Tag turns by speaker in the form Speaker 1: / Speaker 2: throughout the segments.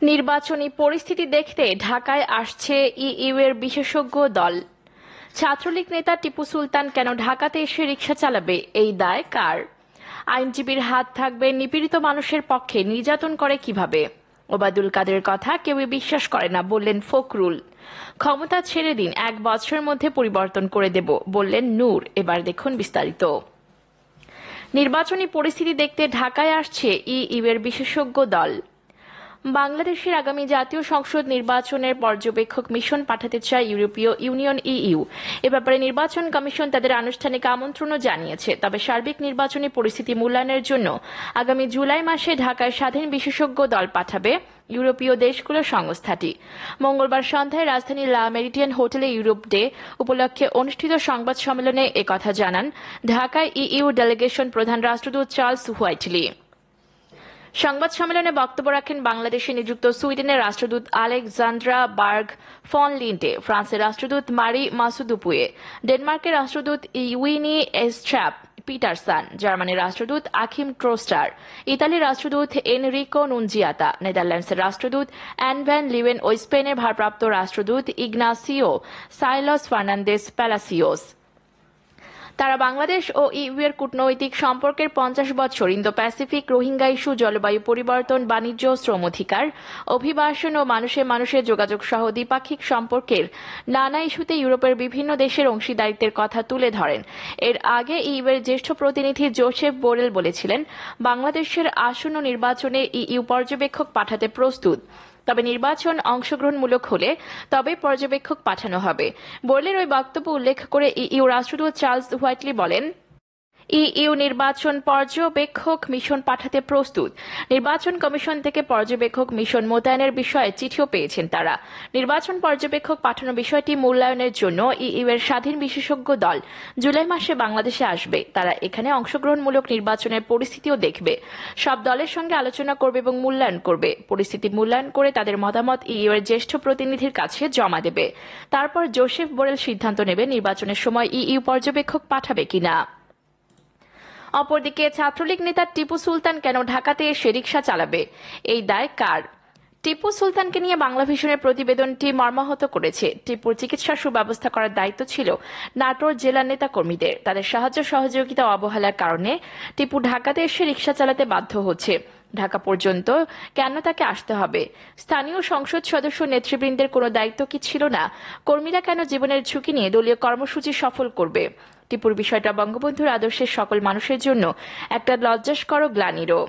Speaker 1: নির্বাচনী পরিস্থিতি দেখতে ঢাকায় আসছে ইইউ এর বিশেষজ্ঞ দল। ছাত্রলীগ নেতা টিপু সুলতান কেন ঢাকাতে এসে রিকশা চালাবে, এই দায় কার? আইনজীবীর হাত থাকবে নিপীড়িত মানুষের পক্ষে, নির্যাতন করে কিভাবে? ওবায়দুল কাদেরের কথা কেউই বিশ্বাস করে না, বললেন ফখরুল। ক্ষমতা ছেড়ে দিন, 1 বছরের মধ্যে পরিবর্তন করে দেব, বললেন নূর। এবার দেখুন বিস্তারিত। নির্বাচনী পরিস্থিতি দেখতে ঢাকায় আসছে ইইউ এর বিশেষজ্ঞ দল। বাংলাদেশের আগামী জাতীয় সংসদ নির্বাচনের পর্যবেক্ষক মিশন পাঠাতে চায় ইউরোপীয় ইউনিয়ন ইইউ। এ ব্যাপারে নির্বাচন কমিশন তাদের আনুষ্ঠানিক আমন্ত্রণও জানিয়েছে। তবে সার্বিক নির্বাচনী পরিস্থিতি মূল্যায়নের জন্য আগামী জুলাই মাসে ঢাকায় স্বাধীন বিশেষজ্ঞ দল পাঠাবে ইউরোপীয় দেশগুলোর সংস্থাটি। মঙ্গলবার সন্ধ্যায় রাজধানীর লা মেরিডিয়ান হোটেলে ইউরোপ ডে উপলক্ষে অনুষ্ঠিত সংবাদ সম্মেলনে একথা জানান ঢাকায় ইইউ ডেলিগেশন প্রধান রাষ্ট্রদূত চার্লস হোয়াইটলি। সংবাদ সম্মেলনে বক্তব্য রাখেন বাংলাদেশে নিযুক্ত সুইডেনের রাষ্ট্রদূত আলেকজান্দ্রা বার্গ ফন লিন্টে, ফ্রান্সের রাষ্ট্রদূত মারি মাসুদুপুয়ে, ডেনমার্কের রাষ্ট্রদূত ইউইনি এস্ট্র্যাপ পিটারসন, জার্মানির রাষ্ট্রদূত আখিম ট্রোস্টার, ইতালির রাষ্ট্রদূত এনরিকো নুনজিয়াতা, নেদারল্যান্ডসের রাষ্ট্রদূত অ্যান ভ্যান লিওয়েন ও স্পেনের ভারপ্রাপ্ত রাষ্ট্রদূত ইগনাসিও সাইলস ফার্নান্দেস প্যালাসিওস। তারা বাংলাদেশ ও ইইউ এর কূটনৈতিক সম্পর্কের 50 বছর, ইন্দো প্যাসিফিক, রোহিঙ্গা ইস্যু, জলবায়ু পরিবর্তন, বাণিজ্য, শ্রম অধিকার, অভিবাসন ও মানুষে মানুষের যোগাযোগ সহ দ্বিপাক্ষিক সম্পর্কের নানা ইস্যুতে ইউরোপের বিভিন্ন দেশের অংশীদারিত্বের কথা তুলে ধরেন। এর আগে ইইউ এর জ্যেষ্ঠ প্রতিনিধি জোসেফ বোরেল বলেছিলেন, বাংলাদেশের আসন্ন নির্বাচনে ইইউ পর্যবেক্ষক পাঠাতে প্রস্তুত, তবে নির্বাচন অংশগ্রহণমূলক হলে তবে পর্যবেক্ষক পাঠানো হবে। বোরেলের ওই বক্তব্য উল্লেখ করে ইইউ রাষ্ট্রদূত চার্লস হোয়াইটলি বলেন, ইইউ নির্বাচন পর্যবেক্ষক মিশন পাঠাতে প্রস্তুত। নির্বাচন কমিশন থেকে পর্যবেক্ষক মিশন মোতায়েনের বিষয়ে চিঠিও পেয়েছেন তারা। নির্বাচন পর্যবেক্ষক পাঠানো বিষয়টি মূল্যায়নের জন্য ইইউ এর স্বাধীন বিশেষজ্ঞ দল জুলাই মাসে বাংলাদেশে আসবে। তারা এখানে অংশগ্রহণমূলক নির্বাচনের পরিস্থিতিও দেখবে, সব দলের সঙ্গে আলোচনা করবে এবং মূল্যায়ন করবে। পরিস্থিতি মূল্যায়ন করে তাদের মতামত ইইউ এর জ্যেষ্ঠ প্রতিনিধির কাছে জমা দেবে। তারপর জোসেফ বোরেল সিদ্ধান্ত নেবে নির্বাচনের সময় ইইউ পর্যবেক্ষক পাঠাবে কিনা। অপরদিকে ছাত্রলীগ নেতা টিপু সুলতান কেন ঢাকাতে এসে রিকশা চালাবে, এই দায় কার? টিপু সুলতানকে নিয়ে বাংলা ভিশনের প্রতিবেদনটি মর্মাহত করেছে। টিপুর চিকিৎসার সুব্যবস্থা করার দায়িত্ব ছিল নাটোর জেলার নেতা কর্মীদের। তাদের সাহায্য সহযোগিতা ও অবহেলার কারণে টিপু ঢাকাতে এসে রিকশা চালাতে বাধ্য হচ্ছে। ঢাকা পর্যন্ত কেন তাকে আসতে হবে? স্থানীয় সংসদ সদস্য নেতৃবৃন্দের কোনো দায়িত্ব কি ছিল না? কর্মীরা কেন জীবনের ঝুঁকি নিয়ে দলীয় কর্মসূচি সফল করবে? টিপুর বিষয়টা বঙ্গবন্ধুর আদর্শের সকল মানুষের জন্য একটা লজ্জাস্কর গ্লানিরও।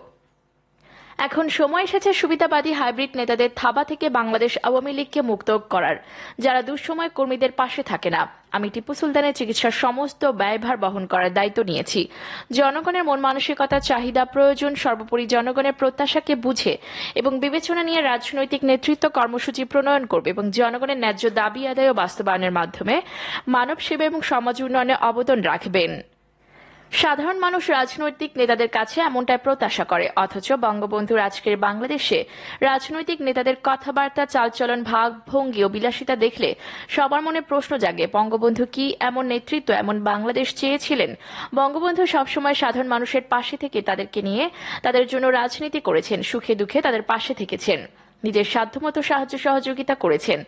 Speaker 1: এখন সময় এসেছে সুবিধাবাদী হাইব্রিড নেতাদের থাবা থেকে বাংলাদেশ আওয়ামী লীগকে মুক্ত করার, যারা দুঃসময় কর্মীদের পাশে থাকে না। আমি টিপু সুলতানের চিকিৎসার সমস্ত ব্যয়ভার বহন করার দায়িত্ব নিয়েছি। জনগণের মন মানসিকতা, চাহিদা, প্রয়োজন, সর্বোপরি জনগণের প্রত্যাশাকে বুঝে এবং বিবেচনা নিয়ে রাজনৈতিক নেতৃত্ব কর্মসূচি প্রণয়ন করবে এবং জনগণের ন্যায্য দাবি আদায় ও বাস্তবায়নের মাধ্যমে মানব সেবা এবং সমাজ উন্নয়নে অবদান রাখবেন। সাধারণ মানুষ রাজনৈতিক নেতাদের কাছে এমনটাই প্রত্যাশা করে, অথচ বঙ্গবন্ধুর আজকের বাংলাদেশে রাজনৈতিক নেতাদের কথাবার্তা, চালচলন, ভাবভঙ্গি ও বিলাসিতা দেখলে সবার মনে প্রশ্ন জাগে, বঙ্গবন্ধু কি এমন নেতৃত্ব, এমন বাংলাদেশ চেয়েছিলেন? বঙ্গবন্ধু সবসময় সাধারণ মানুষের পাশে থেকে তাদেরকে নিয়ে তাদের জন্য রাজনীতি করেছেন, সুখে দুঃখে তাদের পাশে থেকেছেন, নিজের সাধ্যমতো সাহায্য সহযোগিতা করেছেন।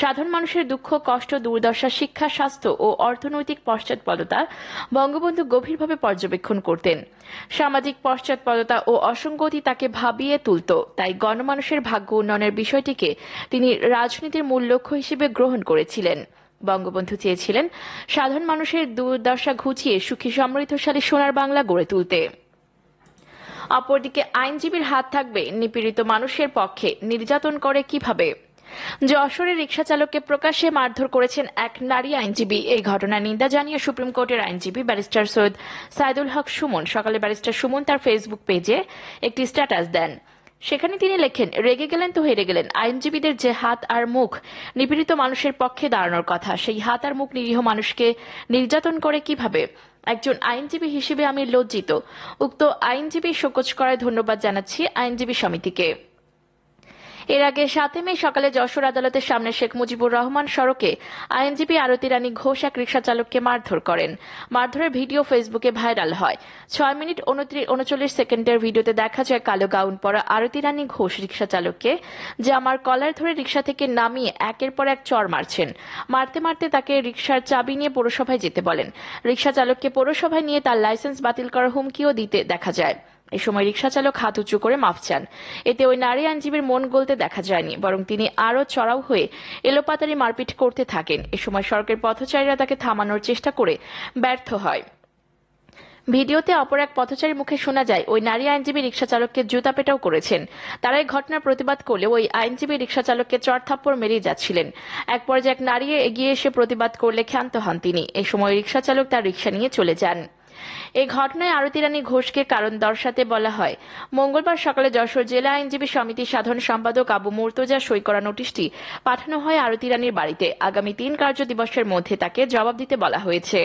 Speaker 1: সাধারণ মানুষের দুঃখ, কষ্ট, দুর্দশা, শিক্ষা, স্বাস্থ্য ও অর্থনৈতিক পশ্চাৎপদতা বঙ্গবন্ধু গভীরভাবে পর্যবেক্ষণ করতেন। সামাজিক পশ্চাৎপদতা ও অসঙ্গতি তাকে ভাবিয়ে তুলত। তাই গণমানুষের ভাগ্য উন্নয়নের বিষয়টিকে তিনি রাজনীতির মূল লক্ষ্য হিসেবে গ্রহণ করেছিলেন। বঙ্গবন্ধু চেয়েছিলেন সাধারণ মানুষের দুর্দশা ঘুচিয়ে সুখী সমৃদ্ধশালী সোনার বাংলা গড়ে তুলতে। অপরদিকে আইনজীবীর হাত থাকবে নিপীড়িত মানুষের পক্ষে, নির্যাতন করে কিভাবে? যশোরে রিকশা চালককে প্রকাশ্যে মারধর করেছেন এক নারী আইনজীবী। এই ঘটনার নিন্দা জানিয়ে সুপ্রিম কোর্টের আইনজীবী ব্যারিস্টার সৈয়দ সাইদুল হক সুমন সকালে ব্যারিস্টার সুমন তার ফেসবুক পেজে একটি স্ট্যাটাস দেন। সেখানে তিনি লেখেন, রেগে গেলেন তো হেরে গেলেন। আইনজীবীদের যে হাত আর মুখ নিপীড়িত মানুষের পক্ষে দাঁড়ানোর কথা, সেই হাত আর মুখ নিরীহ মানুষকে নির্যাতন করে কিভাবে? একজন আইনজীবী হিসেবে আমি লজ্জিত। উক্ত আইনজীবী শোকজ করায় ধন্যবাদ জানাচ্ছি আইনজীবী সমিতিকে। এর আগে 7 মে সকালে যশোর আদালতের সামনে শেখ মুজিবুর রহমান সড়কে আইনজীবী আরতি রানী ঘোষ এক রিকশা চালককে মারধর করেন। মারধরের ভিডিও ফেসবুকে ভাইরাল হয়। 6 মিনিট 39 সেকেন্ডের ভিডিওতে দেখা যায় কালো গাউন পরা আরতি রানী ঘোষ রিকশা চালককে জামার কলার ধরে রিকশা থেকে নামিয়ে একের পর এক চড় মারছেন। মারতে মারতে তাকে রিকশার চাবি নিয়ে পৌরসভায় যেতে বলেন। রিকশা চালককে পৌরসভায় নিয়ে তার লাইসেন্স বাতিল করার হুমকিও দিতে দেখা যায়। এই সময় রিকশা চালক হাত উঁচু করে মাফ চান। এতে ওই নারী আইনজীবীর মন গলতে দেখা যায়নি, বরং তিনি আরও চড়াও হয়ে এলোপাতাড়ি মারপিট করতে থাকেন। এ সময় সড়কের পথচারীরা তাকে থামানোর চেষ্টা করে ব্যর্থ হয়। ভিডিওতে অপর এক পথচারীর মুখে শোনা যায় ওই নারী আইনজীবী রিকশা চালককে জুতা পেটাও করেছেন। তারা এই ঘটনার প্রতিবাদ করলে ওই আইনজীবী রিকশা চালককে চড়-থাপ্পড় মেরেই যাচ্ছিলেন। এক পর্যায়ে এক নারী এগিয়ে এসে প্রতিবাদ করলে ক্ষান্ত হন তিনি। এই সময় রিকশা চালক তার রিকশা নিয়ে চলে যান। এই ঘটনায় আরতি রানী ঘোষকে কারণ দর্শাতে বলা হয়। মঙ্গলবার সকালে যশোর জেলা আইনজীবী সমিতির সাধারণ সম্পাদক আবু মুর্তজা সই করা নোটিশটি পাঠানো হয় আরতি রানীর বাড়িতে। আগামী 3 কার্য দিবসের মধ্যে তাকে জবাব দিতে বলা হয়েছে।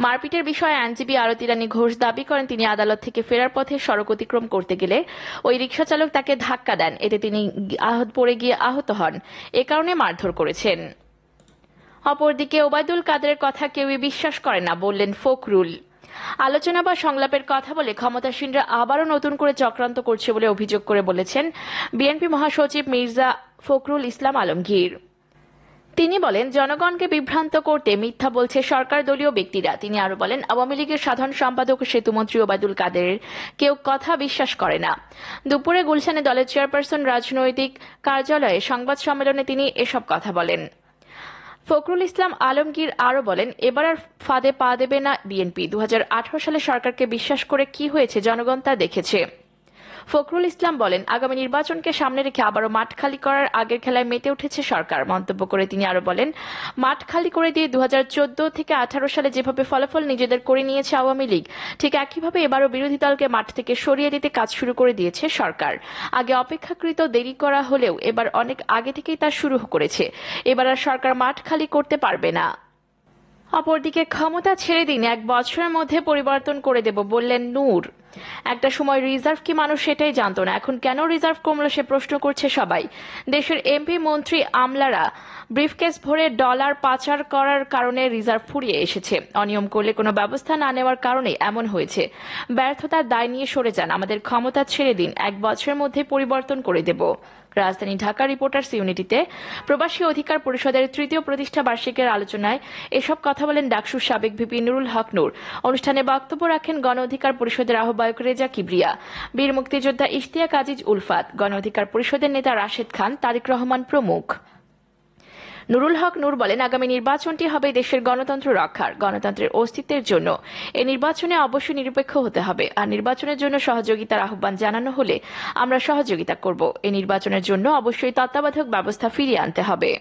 Speaker 1: মারপিটের বিষয়ে আইনজীবী আরতি রানী ঘোষ দাবি করেন, তিনি আদালত থেকে ফেরার পথে সড়ক অতিক্রম করতে গেলে ওই রিকশা চালক তাকে ধাক্কা দেন। এতে তিনি পড়ে গিয়ে আহত হন। এ কারণে মারধর করেছেন। অপরদিকে ওবায়দুল কাদেরের কথা কেউই বিশ্বাস করে না বললেন ফখরুল। আলোচনা বা সংলাপের কথা বলে ক্ষমতাসীনরা আবারও নতুন করে চক্রান্ত করছে বলে অভিযোগ করে বলেছেন বিএনপি মহাসচিব মির্জা ফখরুল ইসলাম আলমগীর। তিনি বলেন, জনগণকে বিভ্রান্ত করতে মিথ্যা বলছে সরকার দলীয় ব্যক্তিরা। তিনি আরো বলেন, আওয়ামী লীগের সাধারণ সম্পাদক সেতুমন্ত্রী ওবায়দুল কাদেরের কেউ কথা বিশ্বাস করে না। দুপুরে গুলশানে দলের চেয়ারপারসন রাজনৈতিক কার্যালয়ে সংবাদ সম্মেলনে তিনি এসব কথা বলেন। ফখরুল ইসলাম আলমগীর আরো বলেন, এবার আর ফাঁদে পা দেবে না বিএনপি। 2018 সালে সরকারকে বিশ্বাস করে কি হয়েছে জনগণ তা দেখেছে। ফখরুল ইসলাম বলেন, আগামী নির্বাচনকে সামনে রেখে আবারও মাঠ খালি করার আগের খেলায় মেতে উঠেছে সরকার। মন্তব্য করে তিনি আরো বলেন, মাঠ খালি করে দিয়ে 2014 থেকে 18 সালে যেভাবে ফলাফল নিজেদের করে নিয়েছে আওয়ামী লীগ, ঠিক একইভাবে এবারও বিরোধী দলকে মাঠ থেকে সরিয়ে দিতে কাজ শুরু করে দিয়েছে সরকার। আগে অপেক্ষাকৃত দেরি করা হলেও এবার অনেক আগে থেকেই তা শুরু করেছে। এবার আর সরকার মাঠ খালি করতে পারবে না। অপরদিকে ক্ষমতা ছেড়ে দিন, 1 বছরের মধ্যে পরিবর্তন করে দেব বললেন নূর। একটা সময় রিজার্ভ কি মানুষ সেটাই জানতো না, এখন কেন রিজার্ভ কমলো সে প্রশ্ন করছে সবাই। দেশের এমপি মন্ত্রী আমলারা ব্রিফকেস ভরে ডলার পাচার করার কারণে রিজার্ভ ফুরিয়ে এসেছে। অনিয়ম করলে কোনো ব্যবস্থা না নেওয়ার কারণে এমন হয়েছে। ব্যর্থতার দায় নিয়ে সরে যান, আমাদের ক্ষমতা ছেড়ে দিন, 1 বছরের মধ্যে পরিবর্তন করে দেব। রাজধানী ঢাকা রিপোর্টার্স ইউনিটিতে প্রবাসী অধিকার পরিষদের 3য় প্রতিষ্ঠা বার্ষিকীর আলোচনায় এসব কথা বলেন ডাকসুর সাবেক ভিপি নুরুল হক নূর। অনুষ্ঠানে বক্তব্য রাখেন গণ অধিকার পরিষদের আহ্বায়ক রেজা কিবরিয়া, বীর মুক্তিযোদ্ধা ইশতিয়াক আজিজ উলফাত, গণ অধিকার পরিষদের নেতা রাশেদ খান, তারিক রহমান প্রমুখ। নুরুল হক নূর বলেন, আগামী নির্বাচনটি হবে দেশের গণতন্ত্র রক্ষার, গণতন্ত্রের অস্তিত্বের জন্য। এই নির্বাচনে অবশ্যই নিরপেক্ষ হতে হবে, আর নির্বাচনের জন্য সহযোগিতার আহ্বান জানানো হলে আমরা সহযোগিতা করব। এই নির্বাচনের জন্য অবশ্যই তত্ত্বাবধায়ক ব্যবস্থা ফিরিয়ে আনতে হবে।